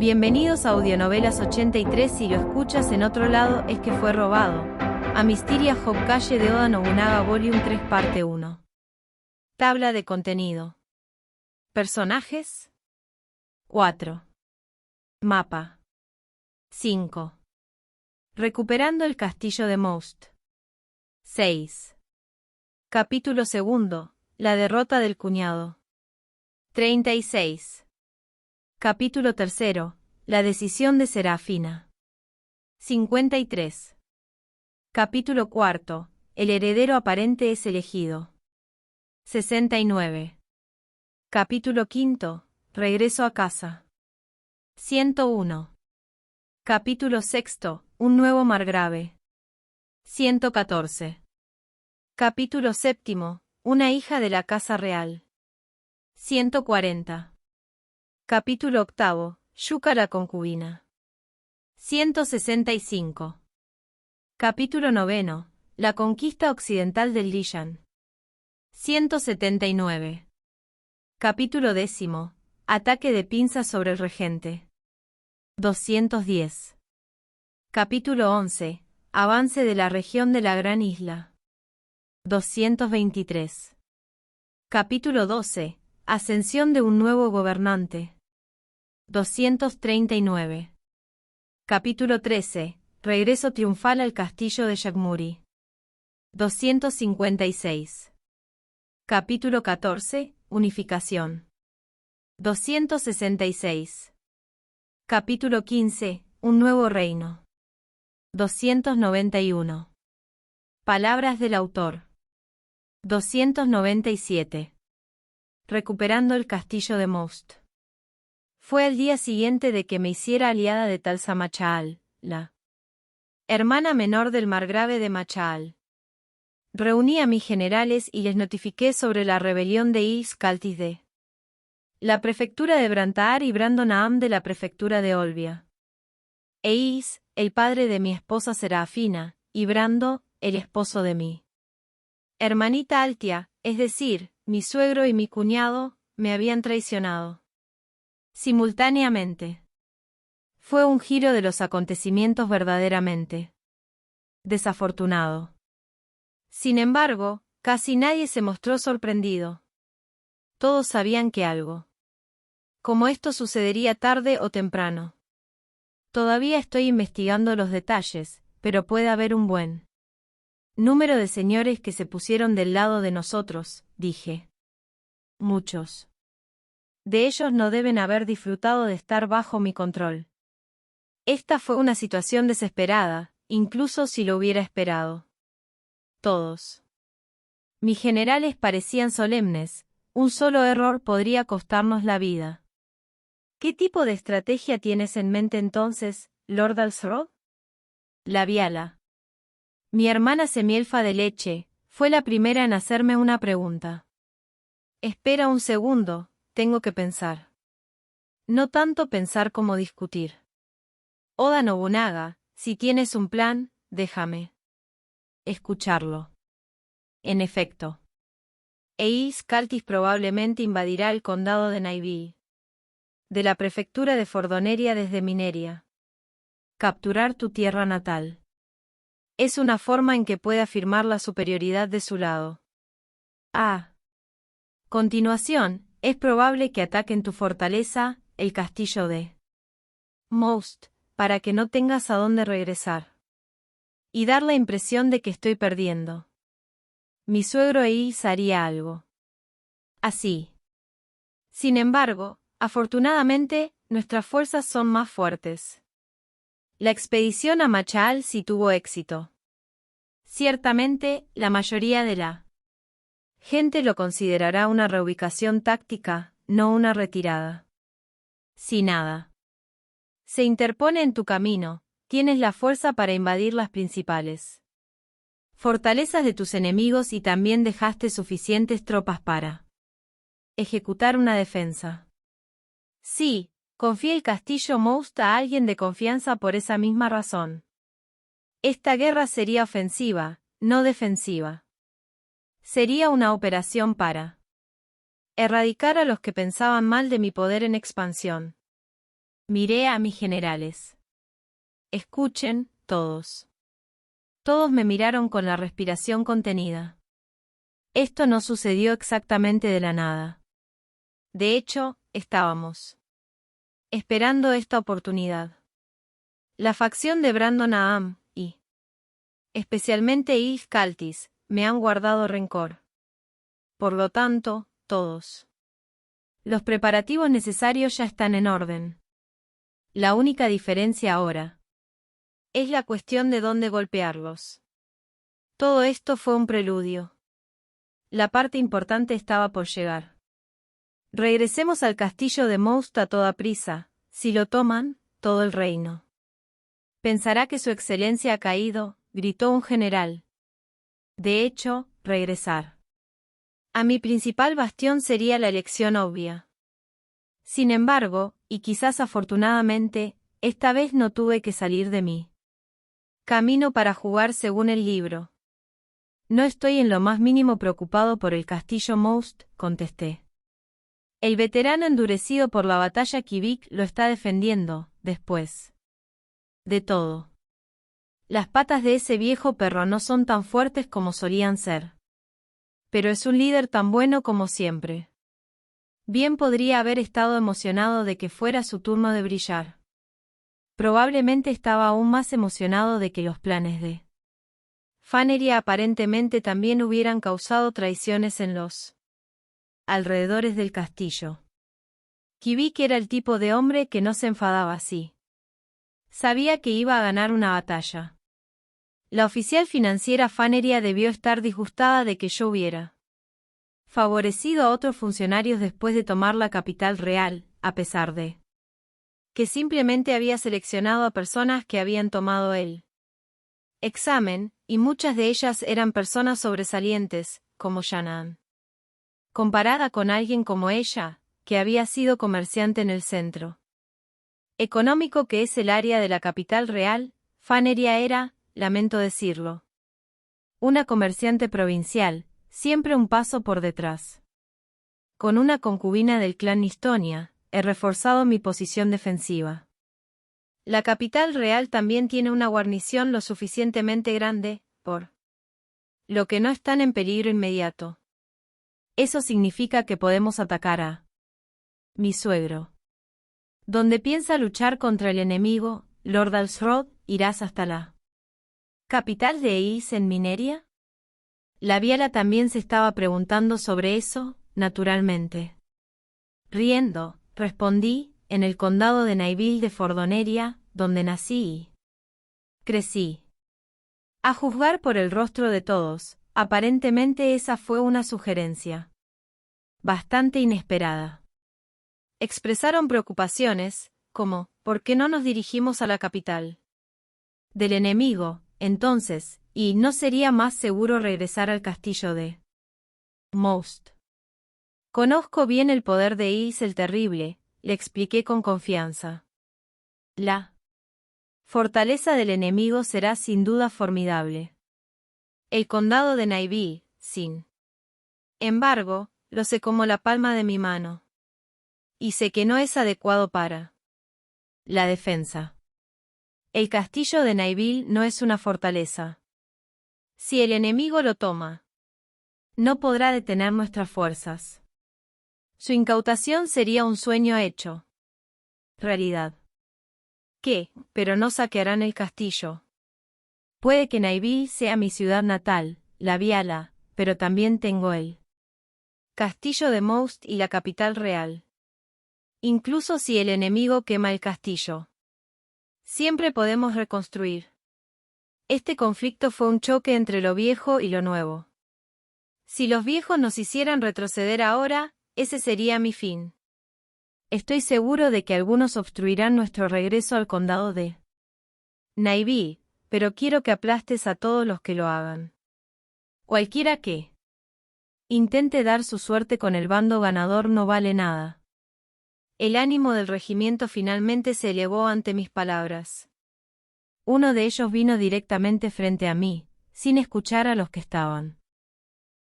Bienvenidos a Audionovelas 83. Si lo escuchas en otro lado es que fue robado. A Mysteria Hokage de Oda Nobunaga Volume 3 Parte 1. Tabla de contenido. Personajes 4. Mapa 5. Recuperando el castillo de Most 6. Capítulo 2. La derrota del cuñado 36. Capítulo 3. La decisión de Serafina 53. Capítulo 4. El heredero aparente es elegido 69. Capítulo 5. Regreso a casa 101. Capítulo 6. Un nuevo margrave 114. Capítulo 7. Una hija de la casa real 140. Capítulo 8. Yuka la concubina 165. Capítulo 9. La conquista occidental del Liyan 179. Capítulo 10. Ataque de pinzas sobre el regente 210. Capítulo 11. Avance de la región de la Gran Isla 223. Capítulo 12. Ascensión de un nuevo gobernante 239. Capítulo 13. Regreso triunfal al castillo de Yagmuri 256. Capítulo 14. Unificación 266. Capítulo 15. Un nuevo reino 291. Palabras del autor 297. Recuperando el castillo de Most. Fue el día siguiente de que me hiciera aliada de Talsa Machaal, la hermana menor del margrave de Machaal. Reuní a mis generales y les notifiqué sobre la rebelión de Kaltis de la prefectura de Brantaar y Brandon Aam de la prefectura de Olbia. El padre de mi esposa Serafina, y Brando, el esposo de mi hermanita Altia, es decir, mi suegro y mi cuñado, me habían traicionado simultáneamente. Fue un giro de los acontecimientos verdaderamente desafortunado. Sin embargo, casi nadie se mostró sorprendido. Todos sabían que algo como esto sucedería tarde o temprano. Todavía estoy investigando los detalles, pero puede haber un buen número de señores que se pusieron del lado de nosotros, dije. Muchos de ellos no deben haber disfrutado de estar bajo mi control. Esta fue una situación desesperada, incluso si lo hubiera esperado. Todos mis generales parecían solemnes, un solo error podría costarnos la vida. ¿Qué tipo de estrategia tienes en mente entonces, Lord Alsrod? La Viala. Mi hermana semielfa de leche, fue la primera en hacerme una pregunta. Espera un segundo, tengo que pensar. No tanto pensar como discutir. Oda Nobunaga, si tienes un plan, déjame escucharlo. En efecto, Kaltis probablemente invadirá el condado de Naivi, de la prefectura de Fordoneria desde Mineria. Capturar tu tierra natal. Es una forma en que puede afirmar la superioridad de su lado. A continuación, es probable que ataquen tu fortaleza, el castillo de Most, para que no tengas a dónde regresar. Y dar la impresión de que estoy perdiendo. Mi suegro haría algo así. Sin embargo, afortunadamente, nuestras fuerzas son más fuertes. La expedición a Machaal sí tuvo éxito. Ciertamente, la mayoría de la gente lo considerará una reubicación táctica, no una retirada. Si nada se interpone en tu camino, tienes la fuerza para invadir las principales fortalezas de tus enemigos y también dejaste suficientes tropas para ejecutar una defensa. Sí, confía el castillo Most a alguien de confianza por esa misma razón. Esta guerra sería ofensiva, no defensiva. Sería una operación para erradicar a los que pensaban mal de mi poder en expansión. Miré a mis generales. Escuchen, todos. Todos me miraron con la respiración contenida. Esto no sucedió exactamente de la nada. De hecho, estábamos esperando esta oportunidad. La facción de Brandon Aham, y especialmente Yves Caltis, me han guardado rencor. Por lo tanto, todos los preparativos necesarios ya están en orden. La única diferencia ahora es la cuestión de dónde golpearlos. Todo esto fue un preludio. La parte importante estaba por llegar. Regresemos al castillo de Most a toda prisa. Si lo toman, todo el reino pensará que su excelencia ha caído, gritó un general. De hecho, regresar a mi principal bastión sería la elección obvia. Sin embargo, y quizás afortunadamente, esta vez no tuve que salir de mí camino para jugar según el libro. No estoy en lo más mínimo preocupado por el castillo Most, contesté. El veterano endurecido por la batalla Kivik lo está defendiendo, después de todo. Las patas de ese viejo perro no son tan fuertes como solían ser. Pero es un líder tan bueno como siempre. Bien podría haber estado emocionado de que fuera su turno de brillar. Probablemente estaba aún más emocionado de que los planes de Faneria aparentemente también hubieran causado traiciones en los alrededores del castillo. Kivik era el tipo de hombre que no se enfadaba así. Sabía que iba a ganar una batalla. La oficial financiera Faneria debió estar disgustada de que yo hubiera favorecido a otros funcionarios después de tomar la capital real, a pesar de que simplemente había seleccionado a personas que habían tomado el examen, y muchas de ellas eran personas sobresalientes, como Shannon. Comparada con alguien como ella, que había sido comerciante en el centro económico que es el área de la capital real, Faneria era, lamento decirlo, una comerciante provincial, siempre un paso por detrás. Con una concubina del clan Nistonia, he reforzado mi posición defensiva. La capital real también tiene una guarnición lo suficientemente grande, por lo que no están en peligro inmediato. Eso significa que podemos atacar a mi suegro. Donde piensa luchar contra el enemigo, Lord Alsrod, irás hasta la capital de Eis en Mineria. La Viala también se estaba preguntando sobre eso, naturalmente. Riendo, respondí, en el condado de Naiville de Fordoneria, donde nací y crecí. A juzgar por el rostro de todos, aparentemente esa fue una sugerencia bastante inesperada. Expresaron preocupaciones, como, ¿por qué no nos dirigimos a la capital del enemigo, entonces, y no sería más seguro regresar al castillo de Most? Conozco bien el poder de Is el Terrible, le expliqué con confianza. La fortaleza del enemigo será sin duda formidable. El condado de Naiville, sin embargo, lo sé como la palma de mi mano. Y sé que no es adecuado para la defensa. El castillo de Naiville no es una fortaleza. Si el enemigo lo toma, no podrá detener nuestras fuerzas. Su incautación sería un sueño hecho realidad. ¿Qué? Pero no saquearán el castillo. Puede que Naiville sea mi ciudad natal, la Viala, pero también tengo el castillo de Most y la capital real. Incluso si el enemigo quema el castillo, siempre podemos reconstruir. Este conflicto fue un choque entre lo viejo y lo nuevo. Si los viejos nos hicieran retroceder ahora, ese sería mi fin. Estoy seguro de que algunos obstruirán nuestro regreso al condado de Naiville, pero quiero que aplastes a todos los que lo hagan. Cualquiera que intente dar su suerte con el bando ganador no vale nada. El ánimo del regimiento finalmente se elevó ante mis palabras. Uno de ellos vino directamente frente a mí, sin escuchar a los que estaban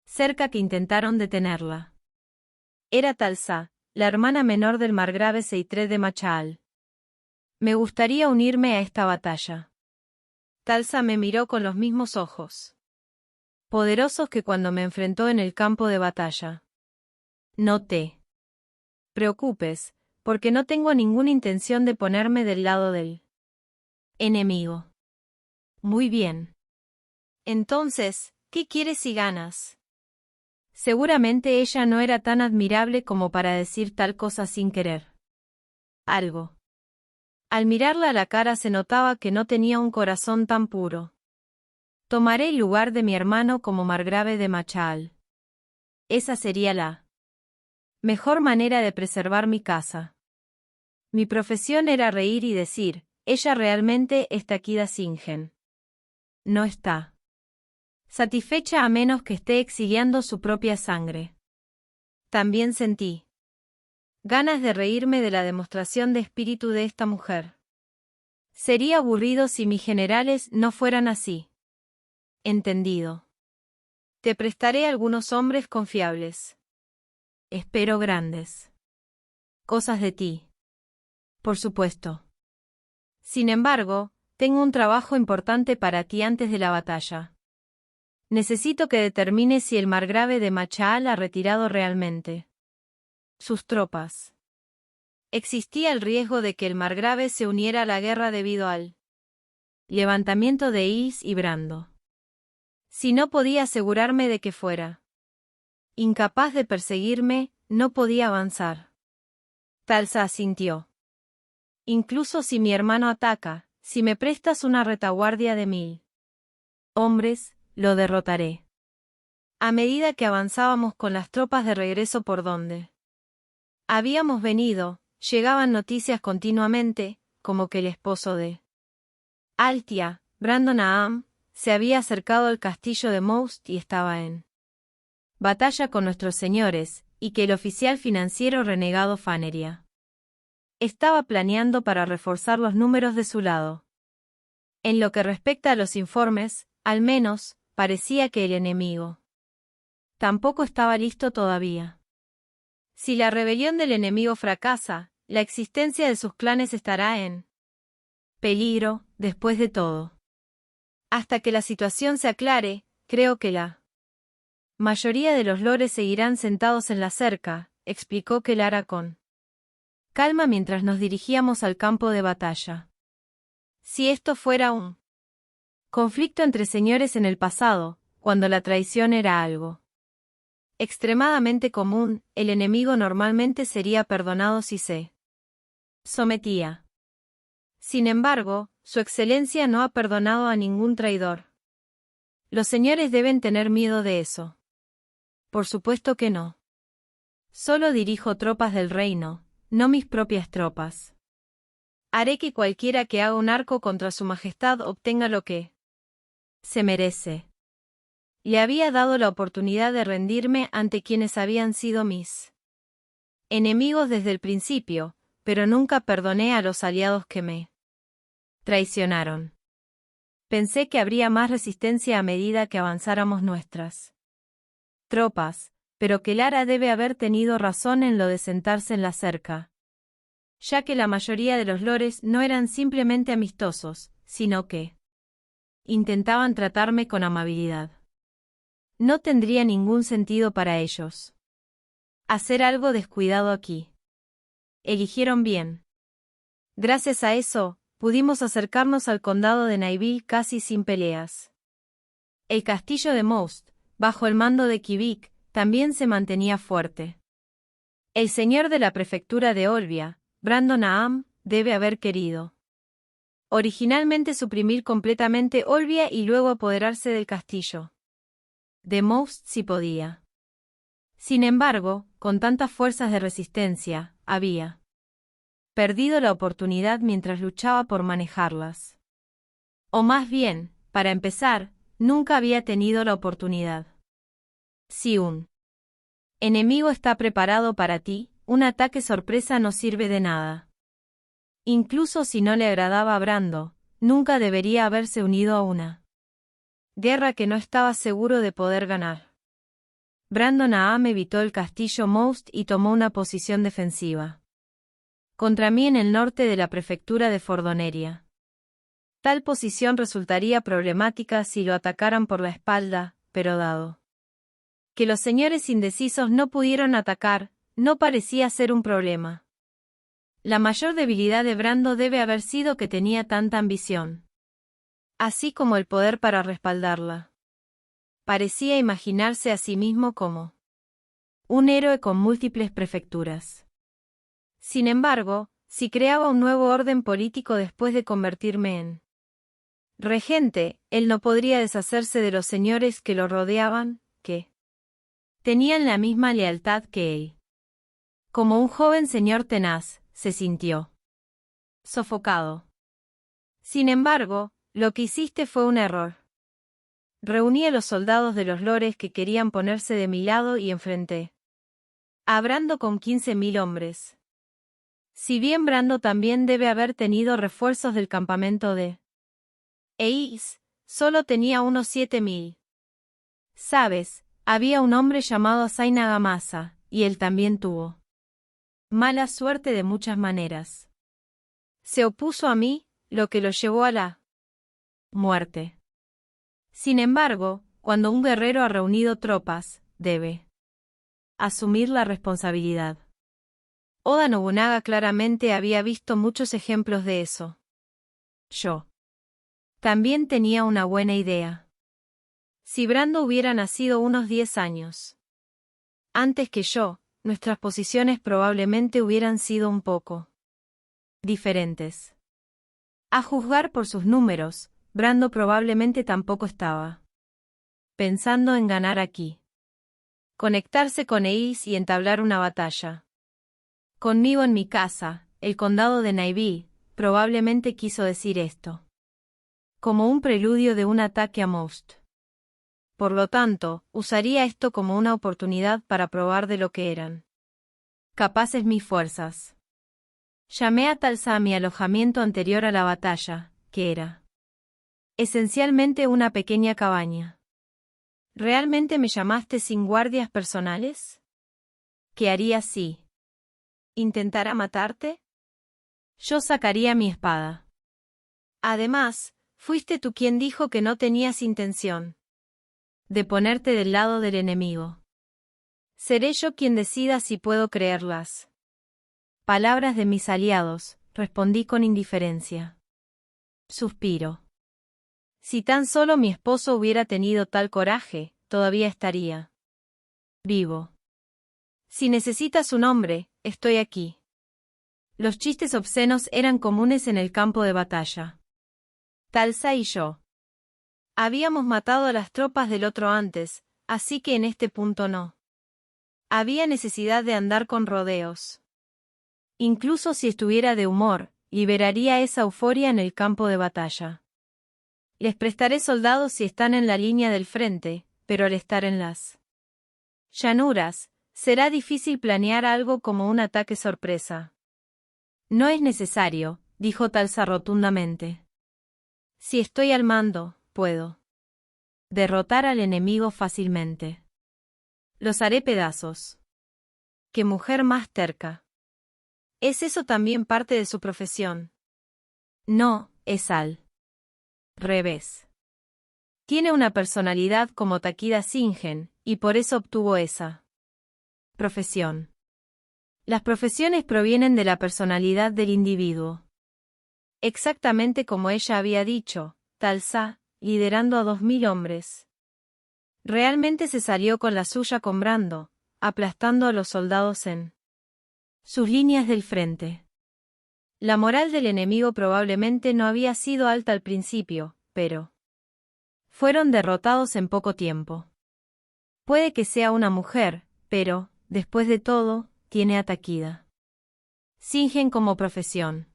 cerca que intentaron detenerla. Era Talsa, la hermana menor del margrave Seitre de Machal. Me gustaría unirme a esta batalla. Talsa me miró con los mismos ojos poderosos que cuando me enfrentó en el campo de batalla. No te preocupes, porque no tengo ninguna intención de ponerme del lado del enemigo. Muy bien. Entonces, ¿qué quieres si ganas? Seguramente ella no era tan admirable como para decir tal cosa sin querer algo. Al mirarla a la cara se notaba que no tenía un corazón tan puro. Tomaré el lugar de mi hermano como margrave de Machal. Esa sería la mejor manera de preservar mi casa. Mi profesión era reír y decir, ella realmente está aquí da Singen. No está satisfecha a menos que esté exiliando su propia sangre. También sentí ganas de reírme de la demostración de espíritu de esta mujer. Sería aburrido si mis generales no fueran así. Entendido. Te prestaré algunos hombres confiables. Espero grandes cosas de ti. Por supuesto. Sin embargo, tengo un trabajo importante para ti antes de la batalla. Necesito que determines si el margrave de Machal ha retirado realmente sus tropas. Existía el riesgo de que el margrave se uniera a la guerra debido al levantamiento de Is y Brando. Si no podía asegurarme de que fuera incapaz de perseguirme, no podía avanzar. Talsa asintió. Incluso si mi hermano ataca, si me prestas una retaguardia de 1000 hombres, lo derrotaré. A medida que avanzábamos con las tropas de regreso por donde habíamos venido, llegaban noticias continuamente, como que el esposo de Altia, Brandon Aham, se había acercado al castillo de Most y estaba en batalla con nuestros señores, y que el oficial financiero renegado Faneria estaba planeando para reforzar los números de su lado. En lo que respecta a los informes, al menos, parecía que el enemigo tampoco estaba listo todavía. Si la rebelión del enemigo fracasa, la existencia de sus clanes estará en peligro, después de todo. Hasta que la situación se aclare, creo que la mayoría de los lores seguirán sentados en la cerca, explicó Kelara con calma mientras nos dirigíamos al campo de batalla. Si esto fuera un conflicto entre señores en el pasado, cuando la traición era algo extremadamente común, el enemigo normalmente sería perdonado si se sometía. Sin embargo, su excelencia no ha perdonado a ningún traidor. Los señores deben tener miedo de eso. Por supuesto que no. Solo dirijo tropas del reino, no mis propias tropas. Haré que cualquiera que haga un arco contra su majestad obtenga lo que se merece. Le había dado la oportunidad de rendirme ante quienes habían sido mis enemigos desde el principio, pero nunca perdoné a los aliados que me traicionaron. Pensé que habría más resistencia a medida que avanzáramos nuestras tropas, pero que Lara debe haber tenido razón en lo de sentarse en la cerca, ya que la mayoría de los lores no eran simplemente amistosos, sino que intentaban tratarme con amabilidad. No tendría ningún sentido para ellos hacer algo descuidado aquí. Eligieron bien. Gracias a eso, pudimos acercarnos al condado de Naiville casi sin peleas. El castillo de Most, bajo el mando de Kivik, también se mantenía fuerte. El señor de la prefectura de Olbia, Brandon Aham, debe haber querido originalmente suprimir completamente Olbia y luego apoderarse del castillo de Most si podía. Sin embargo, con tantas fuerzas de resistencia, había perdido la oportunidad mientras luchaba por manejarlas. O más bien, para empezar, nunca había tenido la oportunidad. Si un enemigo está preparado para ti, un ataque sorpresa no sirve de nada. Incluso si no le agradaba a Brando, nunca debería haberse unido a una guerra que no estaba seguro de poder ganar. Brandon Aham evitó el castillo Most y tomó una posición defensiva. contra mí en el norte de la prefectura de Fordoneria. Tal posición resultaría problemática si lo atacaran por la espalda, pero dado que los señores indecisos no pudieron atacar, no parecía ser un problema. La mayor debilidad de Brando debe haber sido que tenía tanta ambición, así como el poder para respaldarla. Parecía imaginarse a sí mismo como un héroe con múltiples prefecturas. Sin embargo, si creaba un nuevo orden político después de convertirme en regente, él no podría deshacerse de los señores que lo rodeaban, que tenían la misma lealtad que él. Como un joven señor tenaz, se sintió sofocado. Sin embargo, lo que hiciste fue un error. Reuní a los soldados de los lores que querían ponerse de mi lado y enfrenté a Brando con 15.000 hombres. Si bien Brando también debe haber tenido refuerzos del campamento de Eis, solo tenía unos 7.000. Sabes, había un hombre llamado Zainagamasa, y él también tuvo mala suerte de muchas maneras. Se opuso a mí, lo que lo llevó a la muerte. Sin embargo, cuando un guerrero ha reunido tropas, debe asumir la responsabilidad. Oda Nobunaga claramente había visto muchos ejemplos de eso. Yo también tenía una buena idea. Si Brando hubiera nacido unos 10 años antes que yo, nuestras posiciones probablemente hubieran sido un poco diferentes. A juzgar por sus números, Brando probablemente tampoco estaba pensando en ganar aquí. Conectarse con Eis y entablar una batalla. Conmigo en mi casa, el condado de Naivi, probablemente quiso decir esto. Como un preludio de un ataque a Most. Por lo tanto, usaría esto como una oportunidad para probar de lo que eran capaces mis fuerzas. Llamé a Talsa a mi alojamiento anterior a la batalla, que era esencialmente una pequeña cabaña. ¿Realmente me llamaste sin guardias personales? ¿Qué haría si intentara matarte? Yo sacaría mi espada. Además, fuiste tú quien dijo que no tenías intención de ponerte del lado del enemigo. Seré yo quien decida si puedo creerlas. Palabras de mis aliados, respondí con indiferencia. Suspiro. Si tan solo mi esposo hubiera tenido tal coraje, todavía estaría vivo. Si necesitas un hombre, estoy aquí. Los chistes obscenos eran comunes en el campo de batalla. Talsa y yo habíamos matado a las tropas del otro antes, así que en este punto no había necesidad de andar con rodeos. Incluso si estuviera de humor, liberaría esa euforia en el campo de batalla. Les prestaré soldados si están en la línea del frente, pero al estar en las llanuras, será difícil planear algo como un ataque sorpresa. No es necesario, dijo Talsa rotundamente. Si estoy al mando, puedo derrotar al enemigo fácilmente. Los haré pedazos. ¡Qué mujer más terca! ¿Es eso también parte de su profesión? No, es al revés. Tiene una personalidad como Takida Shingen, y por eso obtuvo esa profesión. Las profesiones provienen de la personalidad del individuo. Exactamente como ella había dicho, Talsa, liderando a 2.000 hombres. Realmente se salió con la suya con Brando, aplastando a los soldados en sus líneas del frente. La moral del enemigo probablemente no había sido alta al principio, pero fueron derrotados en poco tiempo. Puede que sea una mujer, pero, después de todo, tiene a Takida Shingen como profesión.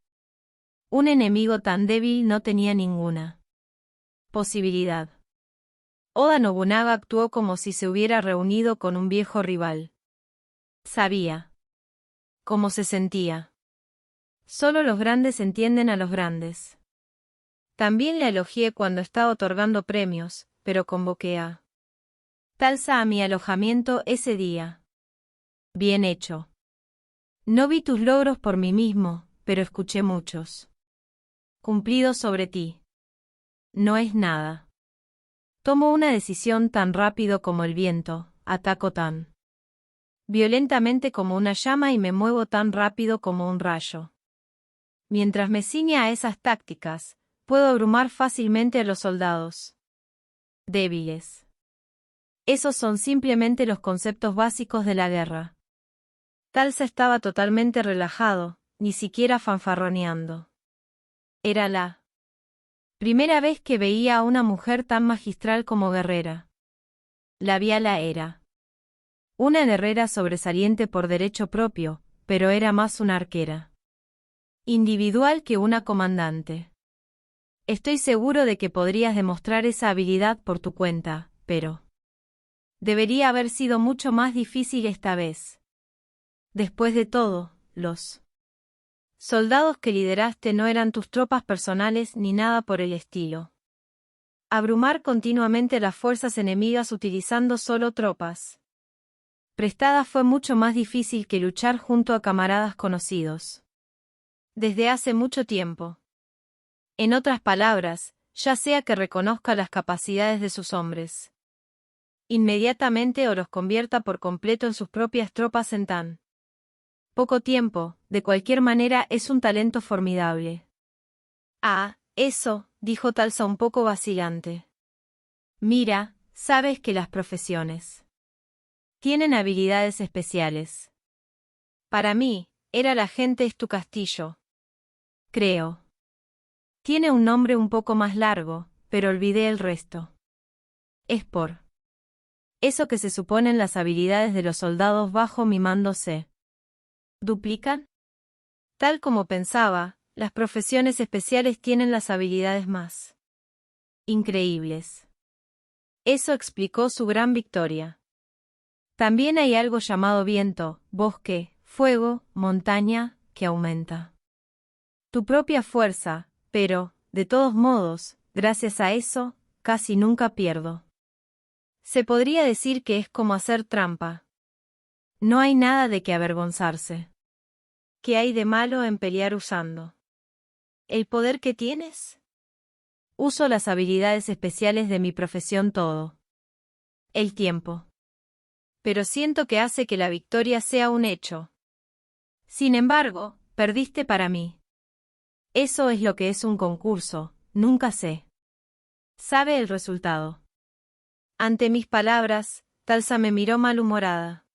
Un enemigo tan débil no tenía ninguna posibilidad. Oda Nobunaga actuó como si se hubiera reunido con un viejo rival. Sabía cómo se sentía. Solo los grandes entienden a los grandes. También le elogié cuando estaba otorgando premios, pero convoqué a Talsa a mi alojamiento ese día. Bien hecho. No vi tus logros por mí mismo, pero escuché muchos. Cumplidos sobre ti. No es nada. Tomo una decisión tan rápido como el viento, ataco tan violentamente como una llama y me muevo tan rápido como un rayo. Mientras me ciña a esas tácticas, puedo abrumar fácilmente a los soldados débiles. Esos son simplemente los conceptos básicos de la guerra. Talsa estaba totalmente relajado, ni siquiera fanfarroneando. Era la primera vez que veía a una mujer tan magistral como guerrera. Labiala era una guerrera sobresaliente por derecho propio, pero era más una arquera individual que una comandante. Estoy seguro de que podrías demostrar esa habilidad por tu cuenta, pero debería haber sido mucho más difícil esta vez. Después de todo, los soldados que lideraste no eran tus tropas personales ni nada por el estilo. Abrumar continuamente las fuerzas enemigas utilizando solo tropas prestadas fue mucho más difícil que luchar junto a camaradas conocidos desde hace mucho tiempo. En otras palabras, ya sea que reconozca las capacidades de sus hombres inmediatamente o los convierta por completo en sus propias tropas en tan poco tiempo, de cualquier manera es un talento formidable. Ah, eso, dijo Talsa un poco vacilante. Mira, sabes que las profesiones tienen habilidades especiales. Para mí, era la gente es tu castillo. Creo. Tiene un nombre un poco más largo, pero olvidé el resto. Es por eso que se suponen las habilidades de los soldados bajo mi mando se duplican. Tal como pensaba, las profesiones especiales tienen las habilidades más increíbles. Eso explicó su gran victoria. También hay algo llamado viento, bosque, fuego, montaña, que aumenta tu propia fuerza, pero, de todos modos, gracias a eso, casi nunca pierdo. Se podría decir que es como hacer trampa. No hay nada de qué avergonzarse. ¿Qué hay de malo en pelear usando el poder que tienes? Uso las habilidades especiales de mi profesión todo el tiempo. Pero siento que hace que la victoria sea un hecho. Sin embargo, perdiste para mí. Eso es lo que es un concurso, nunca sé. Sabe el resultado. Ante mis palabras, Talsa me miró malhumorada.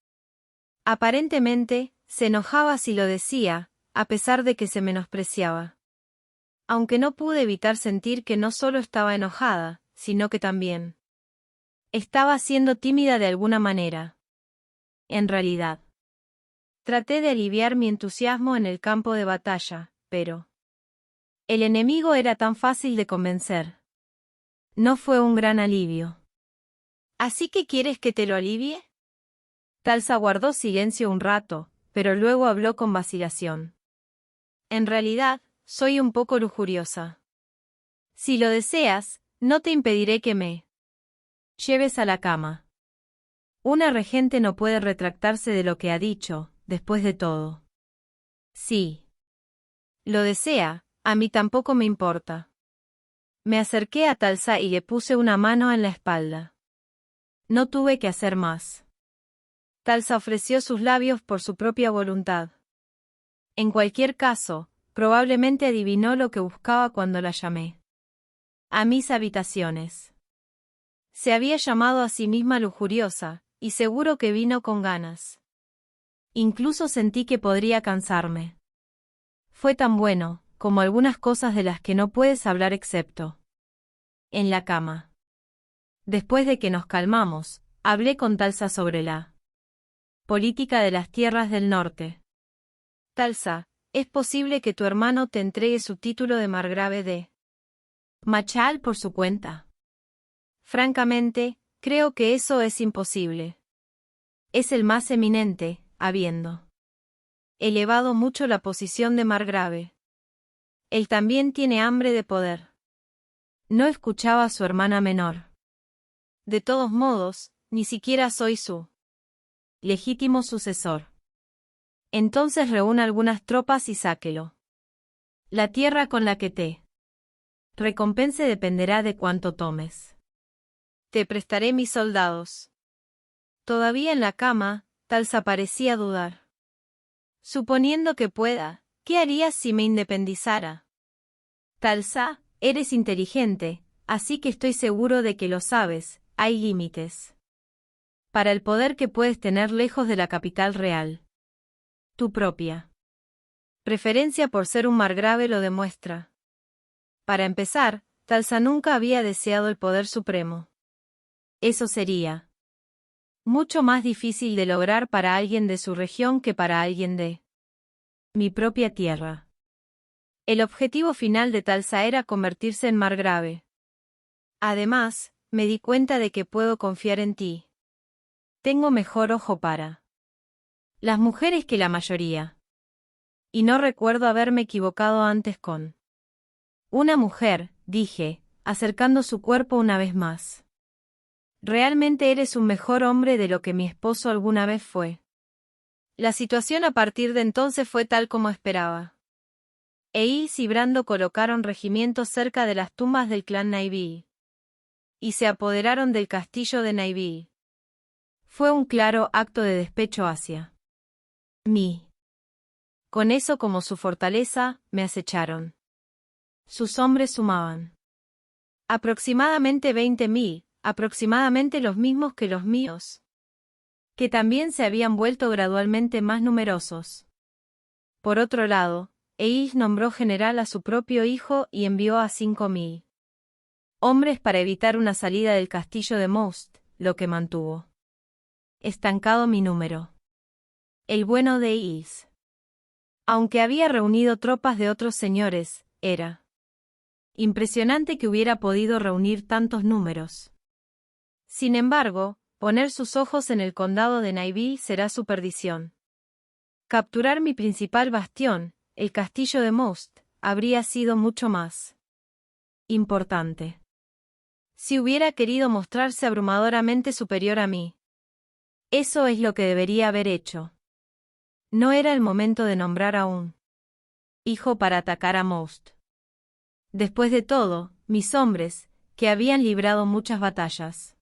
Aparentemente, se enojaba si lo decía, a pesar de que se menospreciaba. Aunque no pude evitar sentir que no solo estaba enojada, sino que también estaba siendo tímida de alguna manera. En realidad, traté de aliviar mi entusiasmo en el campo de batalla, pero el enemigo era tan fácil de convencer. No fue un gran alivio. ¿Así que quieres que te lo alivie? Talsa guardó silencio un rato, pero luego habló con vacilación. En realidad, soy un poco lujuriosa. Si lo deseas, no te impediré que me lleves a la cama. Una regente no puede retractarse de lo que ha dicho, después de todo. Sí. Lo desea, a mí tampoco me importa. Me acerqué a Talsa y le puse una mano en la espalda. No tuve que hacer más. Talsa ofreció sus labios por su propia voluntad. En cualquier caso, probablemente adivinó lo que buscaba cuando la llamé a mis habitaciones. Se había llamado a sí misma lujuriosa, y seguro que vino con ganas. Incluso sentí que podría cansarme. Fue tan bueno, como algunas cosas de las que no puedes hablar excepto en la cama. Después de que nos calmamos, hablé con Talsa sobre la política de las tierras del norte. Talsa, es posible que tu hermano te entregue su título de margrave de Machal por su cuenta. Francamente, creo que eso es imposible. Es el más eminente, habiendo elevado mucho la posición de margrave. Él también tiene hambre de poder. No escuchaba a su hermana menor. De todos modos, ni siquiera soy su legítimo sucesor. Entonces reúna algunas tropas y sáquelo. La tierra con la que te recompense dependerá de cuánto tomes. Te prestaré mis soldados. Todavía en la cama, Talsa parecía dudar. Suponiendo que pueda, ¿qué harías si me independizara? Talsa, eres inteligente, así que estoy seguro de que lo sabes, hay límites. Para el poder que puedes tener lejos de la capital real. Tu propia preferencia por ser un margrave lo demuestra. Para empezar, Talsa nunca había deseado el poder supremo. Eso sería mucho más difícil de lograr para alguien de su región que para alguien de mi propia tierra. El objetivo final de Talsa era convertirse en margrave. Además, me di cuenta de que puedo confiar en ti. Tengo mejor ojo para las mujeres que la mayoría. Y no recuerdo haberme equivocado antes con una mujer, dije, acercando su cuerpo una vez más. Realmente eres un mejor hombre de lo que mi esposo alguna vez fue. La situación a partir de entonces fue tal como esperaba. Eís y Brando colocaron regimientos cerca de las tumbas del clan Naivi. Y se apoderaron del castillo de Naivi. Fue un claro acto de despecho hacia mí. Con eso como su fortaleza, me acecharon. Sus hombres sumaban aproximadamente 20.000, aproximadamente los mismos que los míos, que también se habían vuelto gradualmente más numerosos. Por otro lado, Eís nombró general a su propio hijo y envió a 5.000 hombres para evitar una salida del castillo de Most, lo que mantuvo estancado mi número. El bueno de Eís, aunque había reunido tropas de otros señores, era impresionante que hubiera podido reunir tantos números. Sin embargo, poner sus ojos en el condado de Naivi será su perdición. Capturar mi principal bastión, el castillo de Most, habría sido mucho más importante. Si hubiera querido mostrarse abrumadoramente superior a mí. Eso es lo que debería haber hecho. No era el momento de nombrar a un hijo para atacar a Most. Después de todo, mis hombres, que habían librado muchas batallas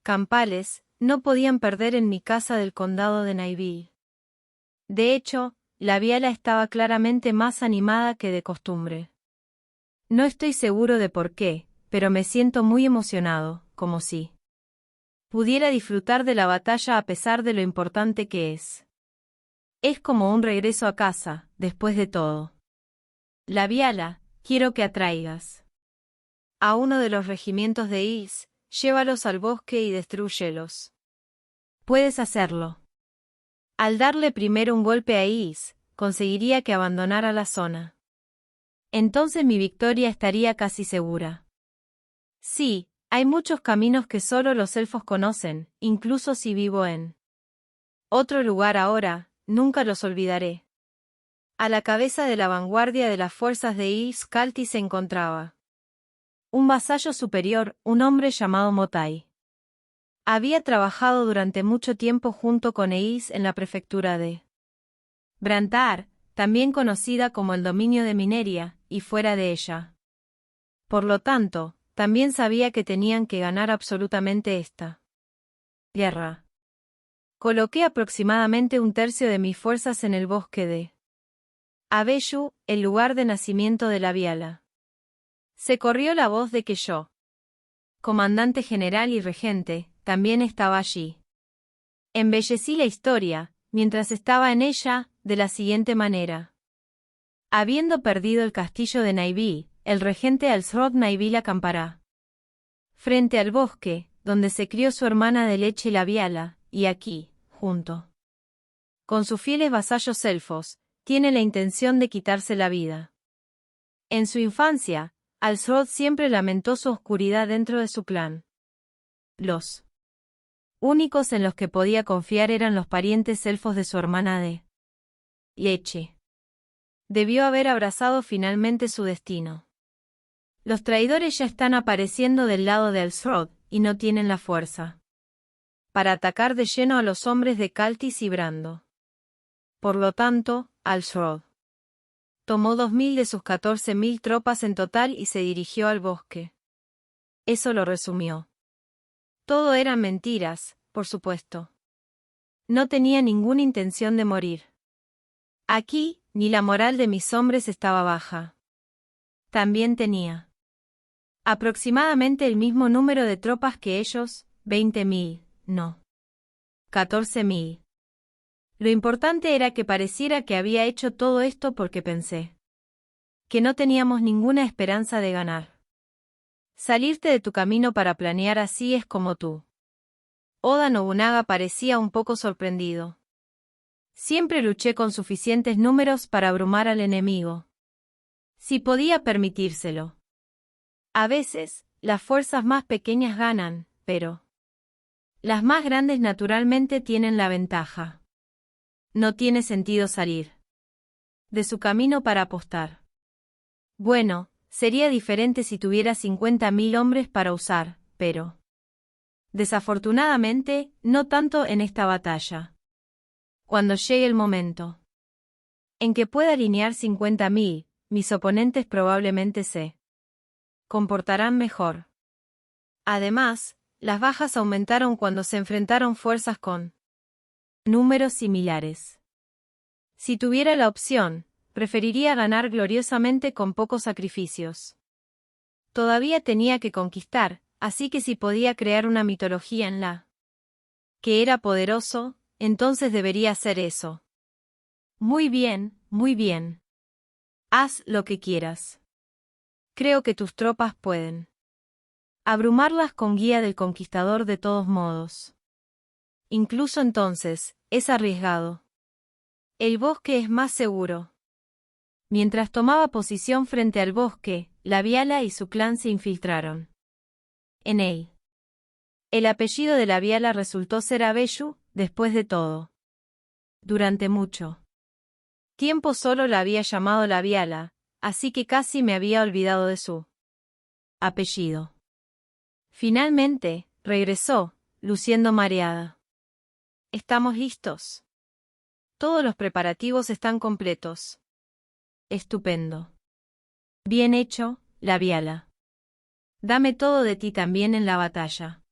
campales, no podían perder en mi casa del condado de Naivi. De hecho, la Viala estaba claramente más animada que de costumbre. No estoy seguro de por qué, pero me siento muy emocionado, como si pudiera disfrutar de la batalla a pesar de lo importante que es. Es como un regreso a casa, después de todo. La Viala, quiero que atraigas a uno de los regimientos de Is, llévalos al bosque y destrúyelos. Puedes hacerlo. Al darle primero un golpe a Is, conseguiría que abandonara la zona. Entonces mi victoria estaría casi segura. Sí, hay muchos caminos que solo los elfos conocen, incluso si vivo en otro lugar ahora. Nunca los olvidaré. A la cabeza de la vanguardia de las fuerzas de Is Kalti se encontraba un vasallo superior, un hombre llamado Motai. Había trabajado durante mucho tiempo junto con Eís en la prefectura de Brantar, también conocida como el dominio de Mineria, y fuera de ella. Por lo tanto, también sabía que tenían que ganar absolutamente esta guerra. Coloqué aproximadamente un tercio de mis fuerzas en el bosque de Abellu, el lugar de nacimiento de la Viala. Se corrió la voz de que yo, comandante general y regente, también estaba allí. Embellecí la historia, mientras estaba en ella, de la siguiente manera. Habiendo perdido el castillo de Naivi, el regente Alsrod Naivi acampará frente al bosque, donde se crió su hermana de leche la Viala, y aquí, junto con sus fieles vasallos elfos, tiene la intención de quitarse la vida. En su infancia, Alsrod siempre lamentó su oscuridad dentro de su clan. Los únicos en los que podía confiar eran los parientes elfos de su hermana de leche. Debió haber abrazado finalmente su destino. Los traidores ya están apareciendo del lado de Alsrod, y no tienen la fuerza para atacar de lleno a los hombres de Kaltis y Brando. por lo tanto, Al-Shrod tomó 2000 de sus 14.000 tropas en total y se dirigió al bosque. Eso lo resumió. Todo eran mentiras, por supuesto. No tenía ninguna intención de morir. Aquí, ni la moral de mis hombres estaba baja. También tenía aproximadamente el mismo número de tropas que ellos, 20.000, no. 14.000. Lo importante era que pareciera que había hecho todo esto porque pensé que no teníamos ninguna esperanza de ganar. Salirte de tu camino para planear así es como tú. Oda Nobunaga parecía un poco sorprendido. Siempre luché con suficientes números para abrumar al enemigo. Si podía permitírselo. A veces, las fuerzas más pequeñas ganan, pero las más grandes naturalmente tienen la ventaja. No tiene sentido salir de su camino para apostar. Bueno, sería diferente si tuviera 50.000 hombres para usar, pero desafortunadamente, no tanto en esta batalla. Cuando llegue el momento en que pueda alinear 50.000, mis oponentes probablemente se comportarán mejor. Además, las bajas aumentaron cuando se enfrentaron fuerzas con números similares. Si tuviera la opción, preferiría ganar gloriosamente con pocos sacrificios. Todavía tenía que conquistar, así que si podía crear una mitología en la que era poderoso, entonces debería hacer eso. Muy bien, muy bien. Haz lo que quieras. Creo que tus tropas pueden abrumarlas con guía del conquistador de todos modos. Incluso entonces, es arriesgado. El bosque es más seguro. Mientras tomaba posición frente al bosque, Labiala y su clan se infiltraron en él. El apellido de Labiala resultó ser Abellu, después de todo. Durante mucho tiempo solo la había llamado Labiala, así que casi me había olvidado de su apellido. Finalmente, regresó, luciendo mareada. ¿Estamos listos? Todos los preparativos están completos. Estupendo. Bien hecho, Labiala. Dame todo de ti también en la batalla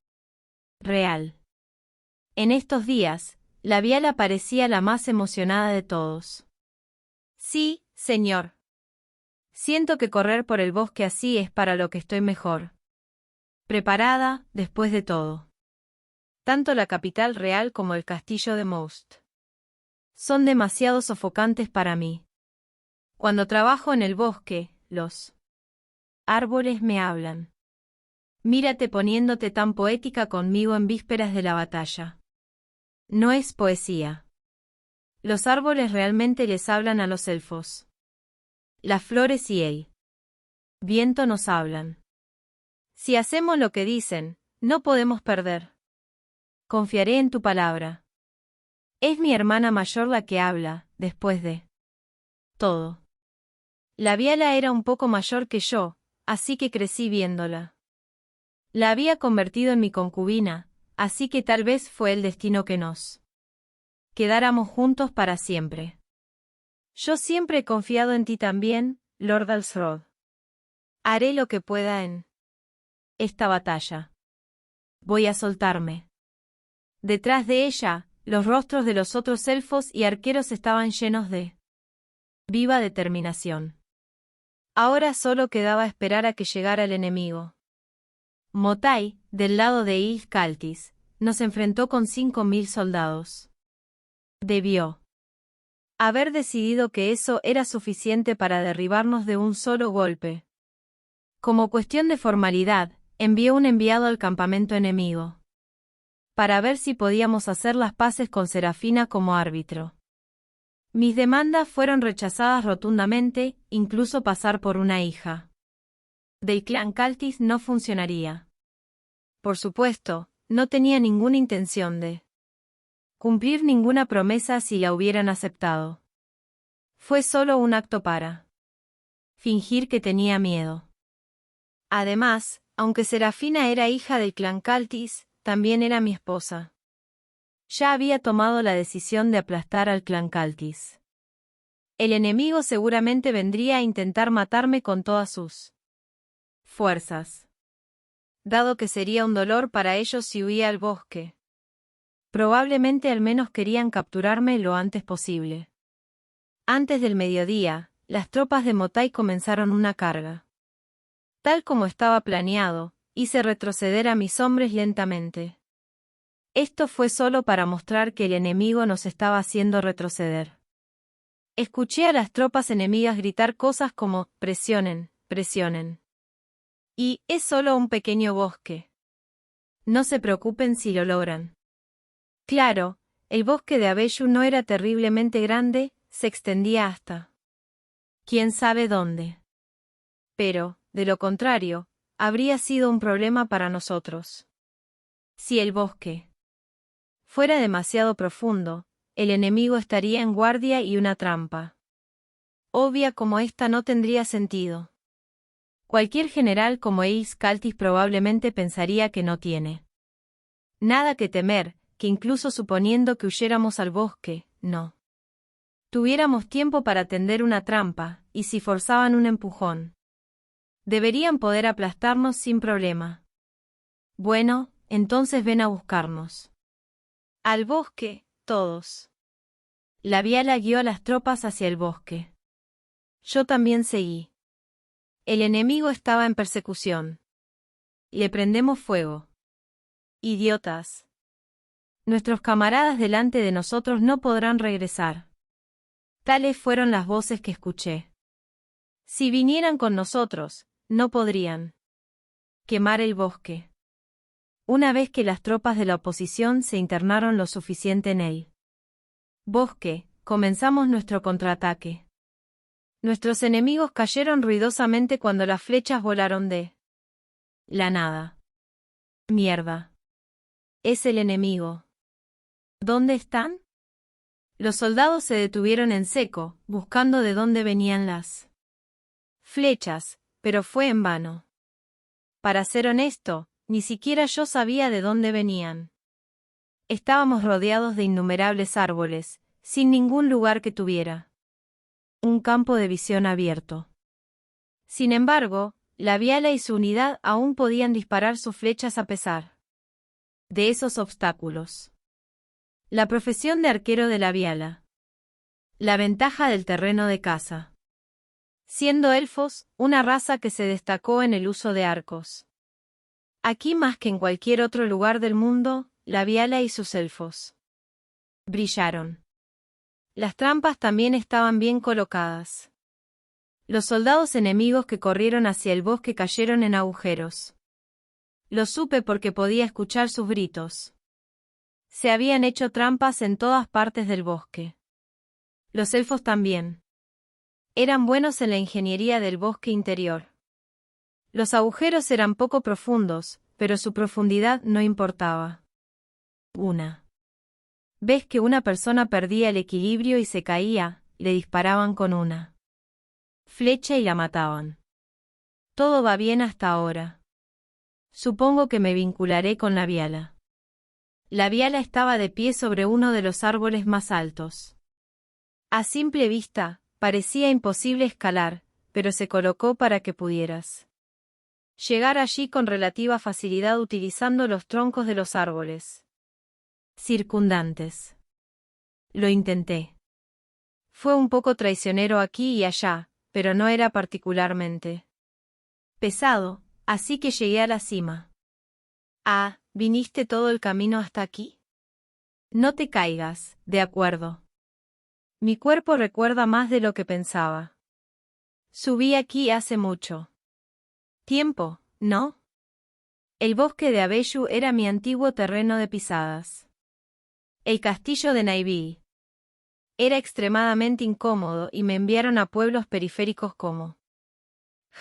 real. En estos días, Labiala parecía la más emocionada de todos. Sí, señor. Siento que correr por el bosque así es para lo que estoy mejor preparada, después de todo. Tanto la capital real como el castillo de Most son demasiado sofocantes para mí. Cuando trabajo en el bosque, los árboles me hablan. Mírate poniéndote tan poética conmigo en vísperas de la batalla. No es poesía. Los árboles realmente les hablan a los elfos. Las flores y el viento nos hablan. Si hacemos lo que dicen, no podemos perder. Confiaré en tu palabra. Es mi hermana mayor la que habla, después de todo. Labiala era un poco mayor que yo, así que crecí viéndola. La había convertido en mi concubina, así que tal vez fue el destino que nos quedáramos juntos para siempre. Yo siempre he confiado en ti también, Lord Alsrod. Haré lo que pueda en esta batalla. Voy a soltarme. Detrás de ella, los rostros de los otros elfos y arqueros estaban llenos de viva determinación. Ahora solo quedaba esperar a que llegara el enemigo. Motai, del lado de Ilf-Kaltis, nos enfrentó con 5.000 soldados. Debió haber decidido que eso era suficiente para derribarnos de un solo golpe. Como cuestión de formalidad, envió un enviado al campamento enemigo para ver si podíamos hacer las paces con Serafina como árbitro. Mis demandas fueron rechazadas rotundamente, incluso pasar por una hija del clan Kaltis no funcionaría. Por supuesto, no tenía ninguna intención de cumplir ninguna promesa si la hubieran aceptado. Fue solo un acto para fingir que tenía miedo. Además, aunque Serafina era hija del clan Kaltis, también era mi esposa. Ya había tomado la decisión de aplastar al clan Caltis. El enemigo seguramente vendría a intentar matarme con todas sus fuerzas. Dado que sería un dolor para ellos si huía al bosque. Probablemente al menos querían capturarme lo antes posible. Antes del mediodía, las tropas de Motai comenzaron una carga. Tal como estaba planeado, hice retroceder a mis hombres lentamente. Esto fue solo para mostrar que el enemigo nos estaba haciendo retroceder. Escuché a las tropas enemigas gritar cosas como, presionen, presionen. Y, es solo un pequeño bosque. No se preocupen si lo logran. Claro, el bosque de Abellu no era terriblemente grande, se extendía hasta quién sabe dónde. Pero, de lo contrario, habría sido un problema para nosotros. Si el bosque fuera demasiado profundo, el enemigo estaría en guardia y una trampa obvia como esta no tendría sentido. Cualquier general como Ace Caltis probablemente pensaría que no tiene nada que temer, que incluso suponiendo que huyéramos al bosque, no tuviéramos tiempo para tender una trampa, y si forzaban un empujón, deberían poder aplastarnos sin problema. Bueno, entonces ven a buscarnos. Al bosque, todos. La Viala guió a las tropas hacia el bosque. Yo también seguí. El enemigo estaba en persecución. Le prendemos fuego. Idiotas. Nuestros camaradas delante de nosotros no podrán regresar. Tales fueron las voces que escuché. Si vinieran con nosotros, no podrían quemar el bosque. Una vez que las tropas de la oposición se internaron lo suficiente en el bosque, comenzamos nuestro contraataque. Nuestros enemigos cayeron ruidosamente cuando las flechas volaron de la nada. Mierda. Es el enemigo. ¿Dónde están? Los soldados se detuvieron en seco, buscando de dónde venían las flechas, pero fue en vano. Para ser honesto, ni siquiera yo sabía de dónde venían. Estábamos rodeados de innumerables árboles, sin ningún lugar que tuviera un campo de visión abierto. Sin embargo, la Viala y su unidad aún podían disparar sus flechas a pesar de esos obstáculos. La profesión de arquero de la Viala. La ventaja del terreno de caza. Siendo elfos, una raza que se destacó en el uso de arcos. Aquí más que en cualquier otro lugar del mundo, la Viala y sus elfos brillaron. Las trampas también estaban bien colocadas. Los soldados enemigos que corrieron hacia el bosque cayeron en agujeros. Lo supe porque podía escuchar sus gritos. Se habían hecho trampas en todas partes del bosque. Los elfos también. Eran buenos en la ingeniería del bosque interior. Los agujeros eran poco profundos, pero su profundidad no importaba. Ves que una persona perdía el equilibrio y se caía, le disparaban con una flecha y la mataban. Todo va bien hasta ahora. Supongo que me vincularé con la Viala. La Viala estaba de pie sobre uno de los árboles más altos. A simple vista, parecía imposible escalar, pero se colocó para que pudieras llegar allí con relativa facilidad utilizando los troncos de los árboles circundantes. Lo intenté. Fue un poco traicionero aquí y allá, pero no era particularmente pesado, así que llegué a la cima. Ah, ¿viniste todo el camino hasta aquí? No te caigas, de acuerdo. Mi cuerpo recuerda más de lo que pensaba. Subí aquí hace mucho tiempo, ¿no? El bosque de Abellu era mi antiguo terreno de pisadas. El castillo de Naiví era extremadamente incómodo y me enviaron a pueblos periféricos como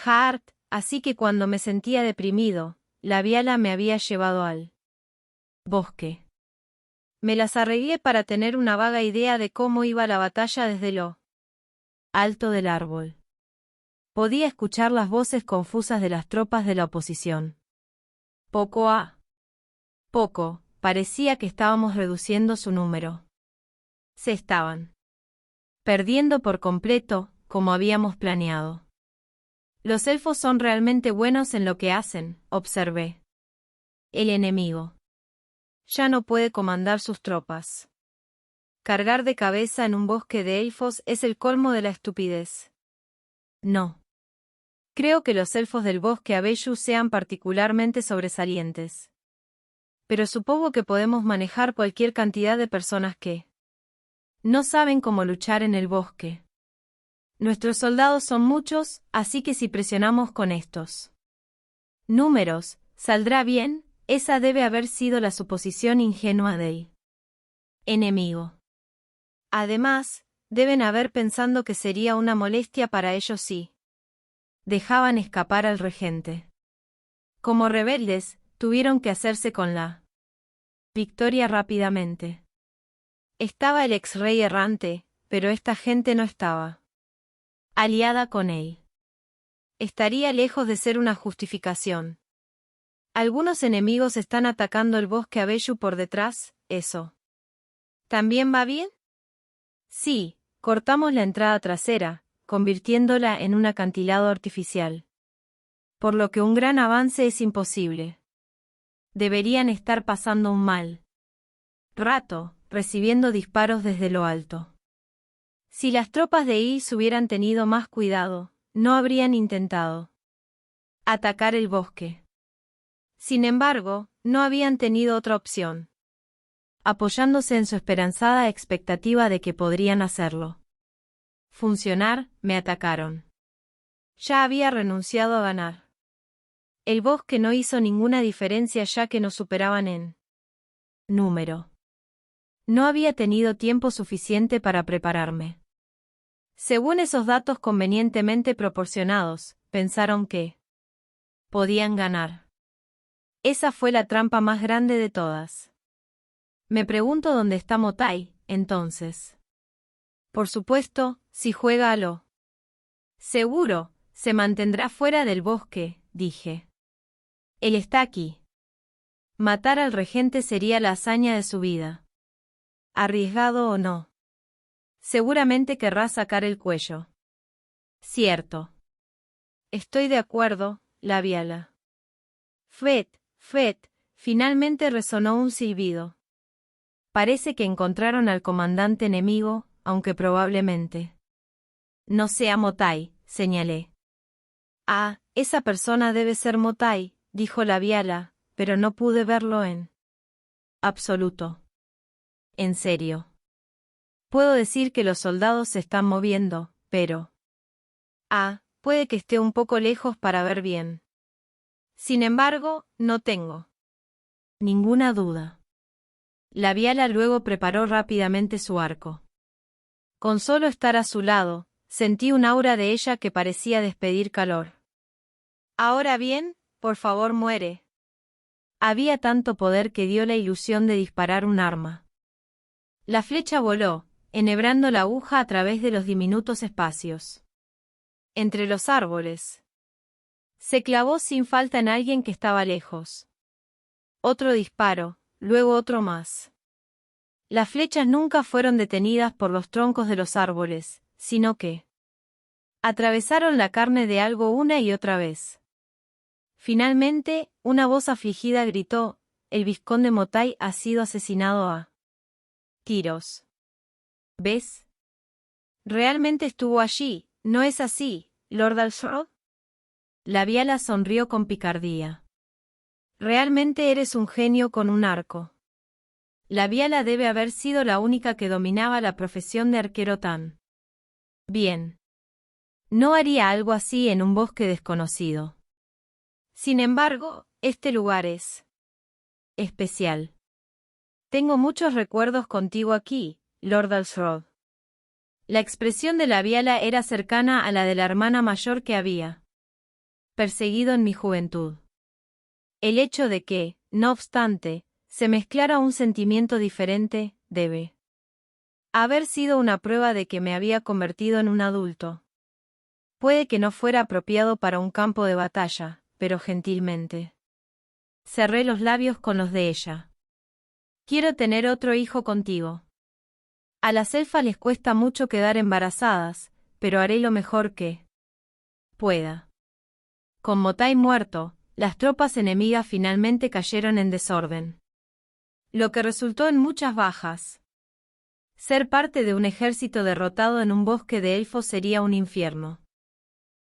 Hart, así que cuando me sentía deprimido, la Viala me había llevado al bosque. Me las arreglé para tener una vaga idea de cómo iba la batalla desde lo alto del árbol. Podía escuchar las voces confusas de las tropas de la oposición. Poco a poco, parecía que estábamos reduciendo su número. Se estaban perdiendo por completo, como habíamos planeado. Los elfos son realmente buenos en lo que hacen, observé. El enemigo ya no puede comandar sus tropas. Cargar de cabeza en un bosque de elfos es el colmo de la estupidez. No. Creo que los elfos del bosque Abellu sean particularmente sobresalientes. Pero supongo que podemos manejar cualquier cantidad de personas que no saben cómo luchar en el bosque. Nuestros soldados son muchos, así que si presionamos con estos números, ¿saldrá bien? Esa debe haber sido la suposición ingenua del enemigo. Además, deben haber pensando que sería una molestia para ellos si dejaban escapar al regente. Como rebeldes, tuvieron que hacerse con la victoria rápidamente. Estaba el ex-rey errante, pero esta gente no estaba aliada con él. Estaría lejos de ser una justificación. Algunos enemigos están atacando el bosque Abellu por detrás, ¿eso también va bien? Sí, cortamos la entrada trasera, convirtiéndola en un acantilado artificial. Por lo que un gran avance es imposible. Deberían estar pasando un mal rato, recibiendo disparos desde lo alto. Si las tropas de Is hubieran tenido más cuidado, no habrían intentado atacar el bosque. Sin embargo, no habían tenido otra opción. Apoyándose en su esperanzada expectativa de que podrían hacerlo funcionar, me atacaron. Ya había renunciado a ganar. El bosque no hizo ninguna diferencia ya que nos superaban en número. No había tenido tiempo suficiente para prepararme. Según esos datos convenientemente proporcionados, pensaron que podían ganar. Esa fue la trampa más grande de todas. Me pregunto dónde está Motai, entonces. Por supuesto, si juega a lo seguro, se mantendrá fuera del bosque, dije. Él está aquí. Matar al regente sería la hazaña de su vida. Arriesgado o no. Seguramente querrá sacar el cuello. Cierto. Estoy de acuerdo, Labiala. Fet, finalmente resonó un silbido. Parece que encontraron al comandante enemigo, aunque probablemente no sea Motai, señalé. Ah, esa persona debe ser Motai, dijo Labiala, pero no pude verlo en absoluto. En serio. Puedo decir que los soldados se están moviendo, pero puede que esté un poco lejos para ver bien. Sin embargo, no tengo ninguna duda. Labiala luego preparó rápidamente su arco. Con solo estar a su lado, sentí un aura de ella que parecía despedir calor. Ahora bien, por favor muere. Había tanto poder que dio la ilusión de disparar un arma. La flecha voló, enhebrando la aguja a través de los diminutos espacios entre los árboles. Se clavó sin falta en alguien que estaba lejos. Otro disparo, luego otro más. Las flechas nunca fueron detenidas por los troncos de los árboles, sino que atravesaron la carne de algo una y otra vez. Finalmente, una voz afligida gritó: el vizconde Motai ha sido asesinado a tiros. ¿Ves? Realmente estuvo allí, ¿no es así, Lord Alshroud? Labiala sonrió con picardía. Realmente eres un genio con un arco. Labiala debe haber sido la única que dominaba la profesión de arquero tan bien. No haría algo así en un bosque desconocido. Sin embargo, este lugar es especial. Tengo muchos recuerdos contigo aquí, Lord Alshroud. La expresión de Labiala era cercana a la de la hermana mayor que había perseguido en mi juventud. El hecho de que, no obstante, se mezclara un sentimiento diferente, debe haber sido una prueba de que me había convertido en un adulto. Puede que no fuera apropiado para un campo de batalla, pero gentilmente cerré los labios con los de ella. Quiero tener otro hijo contigo. A las elfas les cuesta mucho quedar embarazadas, pero haré lo mejor que pueda. Con Motai muerto, las tropas enemigas finalmente cayeron en desorden, lo que resultó en muchas bajas. Ser parte de un ejército derrotado en un bosque de elfos sería un infierno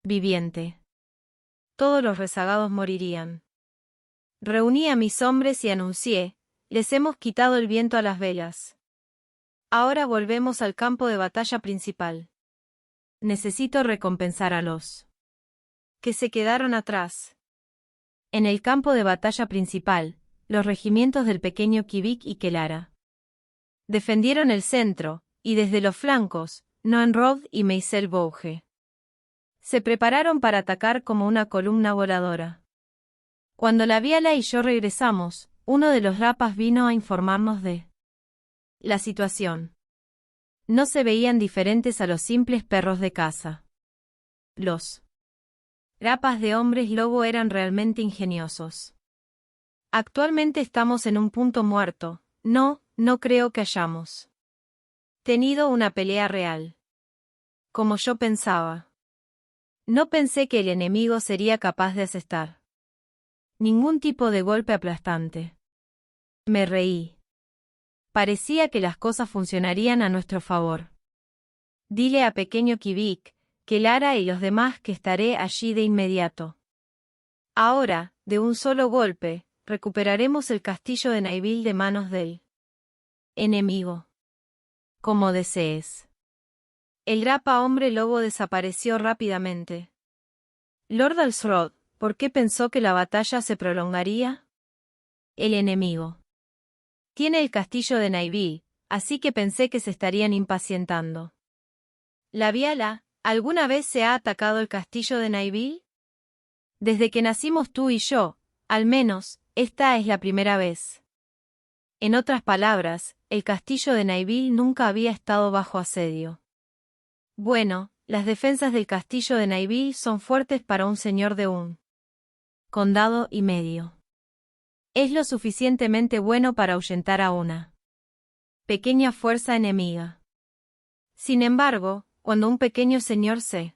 viviente. Todos los rezagados morirían. Reuní a mis hombres y anuncié: les hemos quitado el viento a las velas. Ahora volvemos al campo de batalla principal. Necesito recompensar a los que se quedaron atrás. En el campo de batalla principal, los regimientos del pequeño Kivik y Kelara defendieron el centro, y desde los flancos, Noenrod y Meisel Bouge se prepararon para atacar como una columna voladora. Cuando la Viala y yo regresamos, uno de los rapas vino a informarnos de la situación. No se veían diferentes a los simples perros de caza. Los rapas de hombres lobo eran realmente ingeniosos. Actualmente estamos en un punto muerto. No creo que hayamos tenido una pelea real. Como yo pensaba. No pensé que el enemigo sería capaz de asestar ningún tipo de golpe aplastante. Me reí. Parecía que las cosas funcionarían a nuestro favor. Dile a pequeño Kivik, Kelara y los demás que estaré allí de inmediato. Ahora, de un solo golpe, recuperaremos el castillo de Naivil de manos del enemigo. Como desees. El grapa hombre lobo desapareció rápidamente. Lord Alsrod, ¿por qué pensó que la batalla se prolongaría? El enemigo tiene el castillo de Naivil, así que pensé que se estarían impacientando. La Viala, ¿alguna vez se ha atacado el castillo de Naivil? Desde que nacimos tú y yo, al menos, esta es la primera vez. En otras palabras, el castillo de Naivil nunca había estado bajo asedio. Bueno, las defensas del castillo de Naivil son fuertes para un señor de un condado y medio. Es lo suficientemente bueno para ahuyentar a una pequeña fuerza enemiga. Sin embargo, cuando un pequeño señor se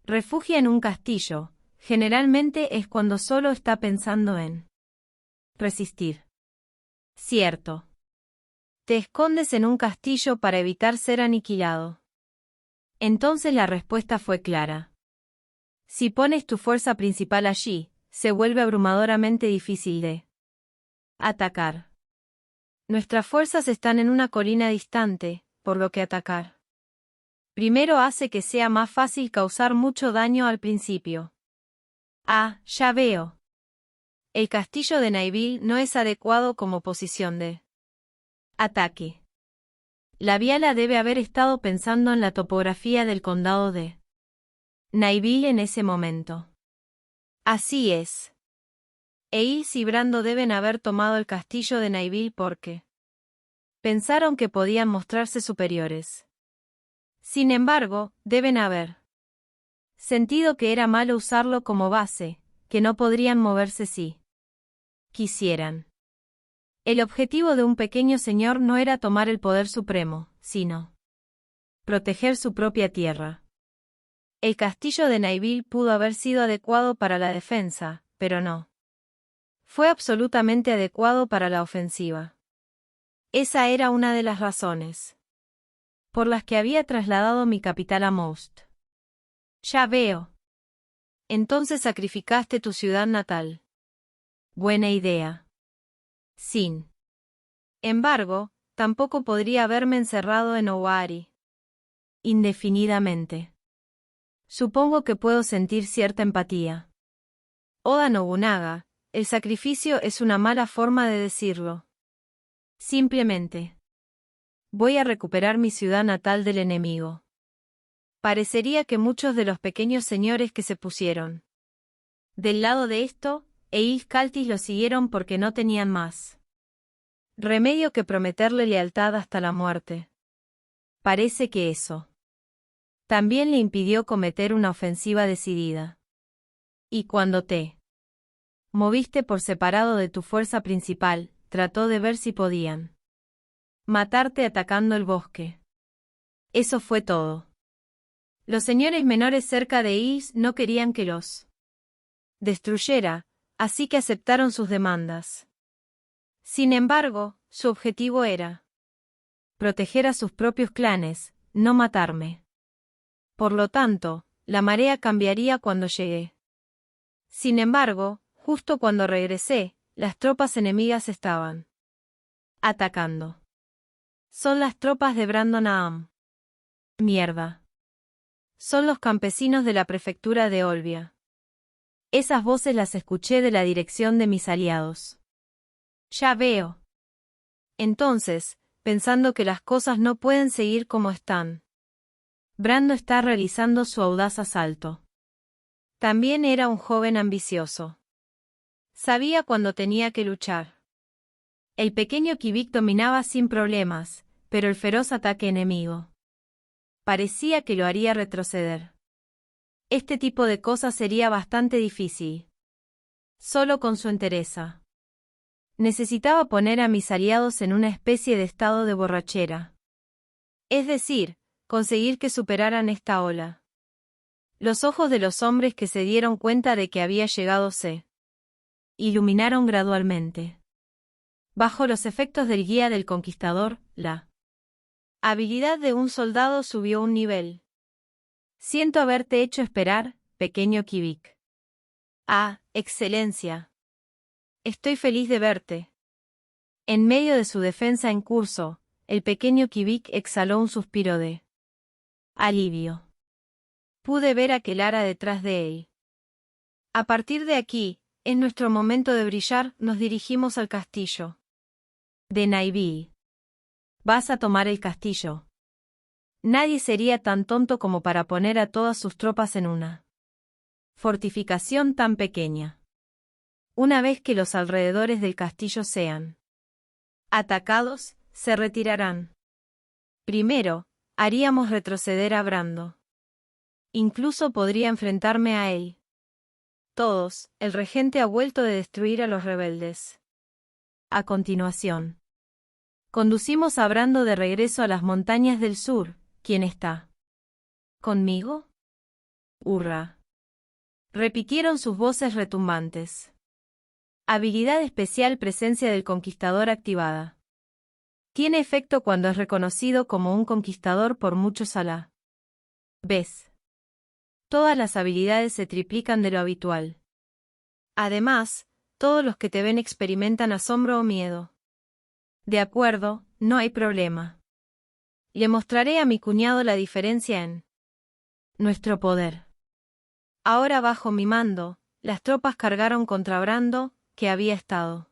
refugia en un castillo, generalmente es cuando solo está pensando en resistir. Cierto. Te escondes en un castillo para evitar ser aniquilado. Entonces la respuesta fue clara. Si pones tu fuerza principal allí, se vuelve abrumadoramente difícil de atacar. Nuestras fuerzas están en una colina distante, por lo que atacar primero hace que sea más fácil causar mucho daño al principio. Ah, ya veo. El castillo de Naivil no es adecuado como posición de ataque. La Viala debe haber estado pensando en la topografía del condado de Naivil en ese momento. Así es. Eils y Brando deben haber tomado el castillo de Naivil porque pensaron que podían mostrarse superiores. Sin embargo, deben haber sentido que era malo usarlo como base, que no podrían moverse si quisieran. El objetivo de un pequeño señor no era tomar el poder supremo, sino proteger su propia tierra. El castillo de Naivil pudo haber sido adecuado para la defensa, pero no fue absolutamente adecuado para la ofensiva. Esa era una de las razones por las que había trasladado mi capital a Most. Ya veo. Entonces sacrificaste tu ciudad natal. Buena idea. Sin embargo, tampoco podría haberme encerrado en Owari indefinidamente. Supongo que puedo sentir cierta empatía. Oda Nobunaga, el sacrificio es una mala forma de decirlo. Simplemente voy a recuperar mi ciudad natal del enemigo. Parecería que muchos de los pequeños señores que se pusieron del lado de esto, Eils Caltis lo siguieron porque no tenían más remedio que prometerle lealtad hasta la muerte. Parece que eso también le impidió cometer una ofensiva decidida. Y cuando te moviste por separado de tu fuerza principal, trató de ver si podían matarte atacando el bosque. Eso fue todo. Los señores menores cerca de Is no querían que los destruyera, así que aceptaron sus demandas. Sin embargo, su objetivo era proteger a sus propios clanes, no matarme. Por lo tanto, la marea cambiaría cuando llegué. Sin embargo, justo cuando regresé, las tropas enemigas estaban atacando. Son las tropas de Brandon Naam. Mierda. Son los campesinos de la prefectura de Olbia. Esas voces las escuché de la dirección de mis aliados. Ya veo. Entonces, pensando que las cosas no pueden seguir como están. Brando está realizando su audaz asalto. También era un joven ambicioso. Sabía cuándo tenía que luchar. El pequeño Kivik dominaba sin problemas, pero el feroz ataque enemigo parecía que lo haría retroceder. Este tipo de cosas sería bastante difícil. Solo con su entereza. Necesitaba poner a mis aliados en una especie de estado de borrachera. Es decir, conseguir que superaran esta ola. Los ojos de los hombres que se dieron cuenta de que había llegado se iluminaron gradualmente. Bajo los efectos del guía del conquistador, la habilidad de un soldado subió un nivel. Siento haberte hecho esperar, pequeño Kivik. Ah, excelencia. Estoy feliz de verte. En medio de su defensa en curso, el pequeño Kivik exhaló un suspiro de alivio. Pude ver a Kelara detrás de él. A partir de aquí, es nuestro momento de brillar, nos dirigimos al castillo de Naivi. Vas a tomar el castillo. Nadie sería tan tonto como para poner a todas sus tropas en una fortificación tan pequeña. Una vez que los alrededores del castillo sean atacados, se retirarán. Primero, haríamos retroceder a Brando. Incluso podría enfrentarme a él. Todos, el regente ha vuelto de destruir a los rebeldes. A continuación, conducimos a Brando de regreso a las montañas del sur. ¿Quién está conmigo? Hurra. Repitieron sus voces retumbantes. Habilidad especial presencia del conquistador activada. Tiene efecto cuando es reconocido como un conquistador por muchos a la vez. Todas las habilidades se triplican de lo habitual. Además, todos los que te ven experimentan asombro o miedo. De acuerdo, no hay problema. Le mostraré a mi cuñado la diferencia en nuestro poder. Ahora bajo mi mando, las tropas cargaron contra Brando, que había estado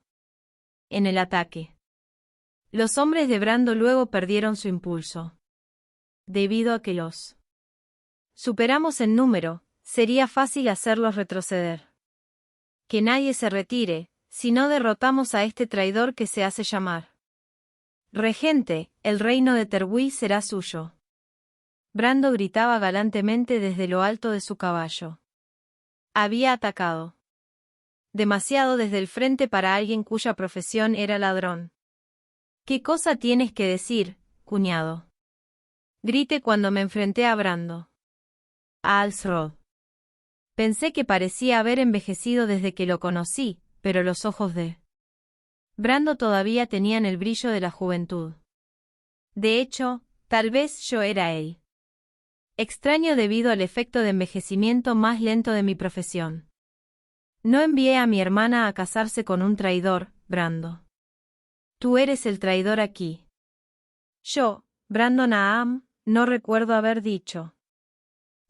en el ataque. Los hombres de Brando luego perdieron su impulso. Debido a que los superamos en número, sería fácil hacerlos retroceder. Que nadie se retire, si no derrotamos a este traidor que se hace llamar regente, el reino de Terwi será suyo. Brando gritaba galantemente desde lo alto de su caballo. Había atacado demasiado desde el frente para alguien cuya profesión era ladrón. ¿Qué cosa tienes que decir, cuñado? Grité cuando me enfrenté a Brando. A Alsrod. Pensé que parecía haber envejecido desde que lo conocí, pero los ojos de Brando todavía tenían el brillo de la juventud. De hecho, tal vez yo era él. Extraño debido al efecto de envejecimiento más lento de mi profesión. No envié a mi hermana a casarse con un traidor, Brando. Tú eres el traidor aquí. Yo, Brando Naam, no recuerdo haber dicho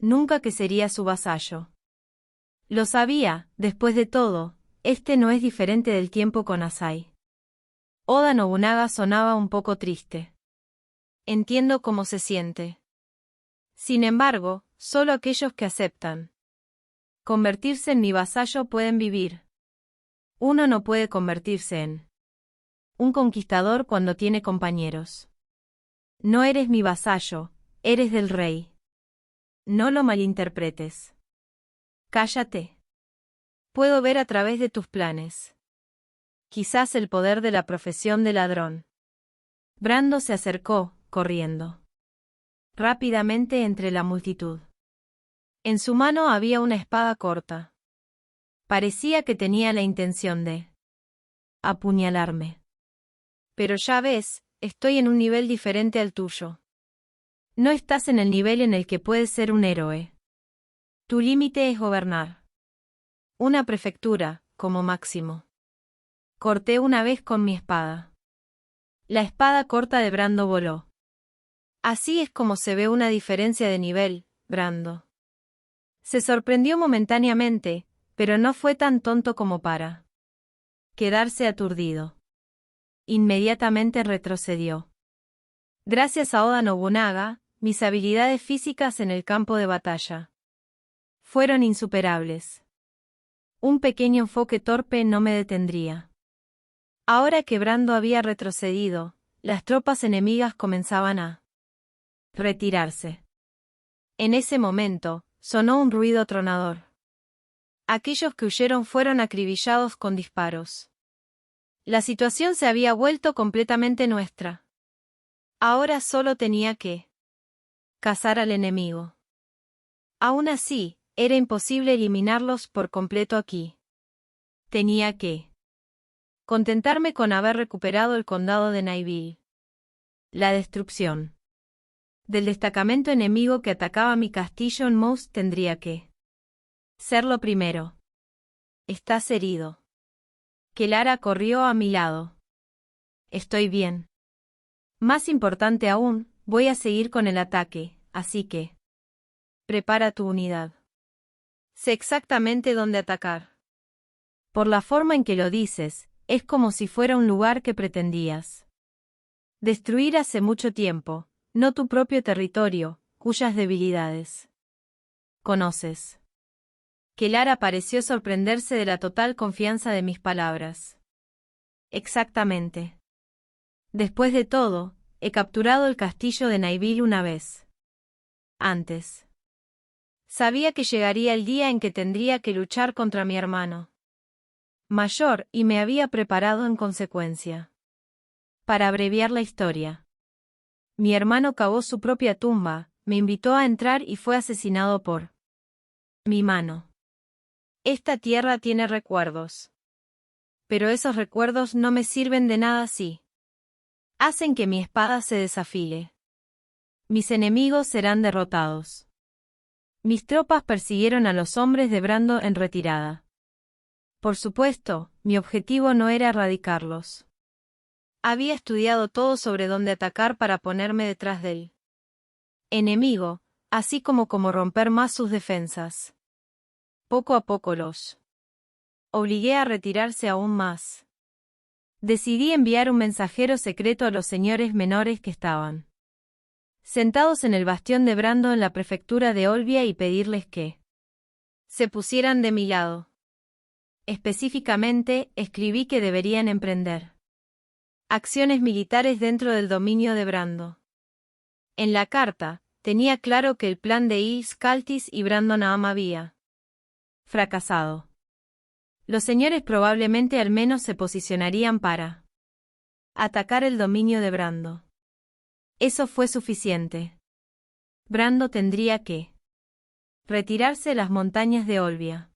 nunca que sería su vasallo. Lo sabía, después de todo, este no es diferente del tiempo con Asai. Oda Nobunaga sonaba un poco triste. Entiendo cómo se siente. Sin embargo, solo aquellos que aceptan convertirse en mi vasallo pueden vivir. Uno no puede convertirse en un conquistador cuando tiene compañeros. No eres mi vasallo, eres del rey. No lo malinterpretes. Cállate. Puedo ver a través de tus planes. Quizás el poder de la profesión de ladrón. Brando se acercó, corriendo rápidamente entre la multitud. En su mano había una espada corta. Parecía que tenía la intención de apuñalarme. Pero ya ves, estoy en un nivel diferente al tuyo. No estás en el nivel en el que puedes ser un héroe. Tu límite es gobernar una prefectura, como máximo. Corté una vez con mi espada. La espada corta de Brando voló. Así es como se ve una diferencia de nivel, Brando. Se sorprendió momentáneamente, pero no fue tan tonto como para quedarse aturdido. Inmediatamente retrocedió. Gracias a Oda Nobunaga, mis habilidades físicas en el campo de batalla fueron insuperables. Un pequeño enfoque torpe no me detendría. Ahora que Brando había retrocedido, las tropas enemigas comenzaban a retirarse. En ese momento, sonó un ruido tronador. Aquellos que huyeron fueron acribillados con disparos. La situación se había vuelto completamente nuestra. Ahora solo tenía que cazar al enemigo. Aún así, era imposible eliminarlos por completo aquí. Tenía que contentarme con haber recuperado el condado de Naiville. La destrucción del destacamento enemigo que atacaba mi castillo en Mouse tendría que ser lo primero. ¿Estás herido? Kelara corrió a mi lado. Estoy bien. Más importante aún, voy a seguir con el ataque, así que prepara tu unidad. Sé exactamente dónde atacar. Por la forma en que lo dices, es como si fuera un lugar que pretendías destruir hace mucho tiempo, no tu propio territorio, cuyas debilidades conoces. Kelara pareció sorprenderse de la total confianza de mis palabras. Exactamente. Después de todo, he capturado el castillo de Naiville una vez antes. Sabía que llegaría el día en que tendría que luchar contra mi hermano mayor y me había preparado en consecuencia. Para abreviar la historia. Mi hermano cavó su propia tumba, me invitó a entrar y fue asesinado por mi mano. Esta tierra tiene recuerdos. Pero esos recuerdos no me sirven de nada si hacen que mi espada se desafíe. Mis enemigos serán derrotados. Mis tropas persiguieron a los hombres de Brando en retirada. Por supuesto, mi objetivo no era erradicarlos. Había estudiado todo sobre dónde atacar para ponerme detrás del enemigo, así como cómo romper más sus defensas. Poco a poco los obligué a retirarse aún más. Decidí enviar un mensajero secreto a los señores menores que estaban sentados en el bastión de Brando en la prefectura de Olbia y pedirles que se pusieran de mi lado. Específicamente, escribí que deberían emprender acciones militares dentro del dominio de Brando. En la carta, tenía claro que el plan de Caltis y Brando Naam había fracasado. Los señores probablemente al menos se posicionarían para atacar el dominio de Brando. Eso fue suficiente. Brando tendría que retirarse de las montañas de Olbia.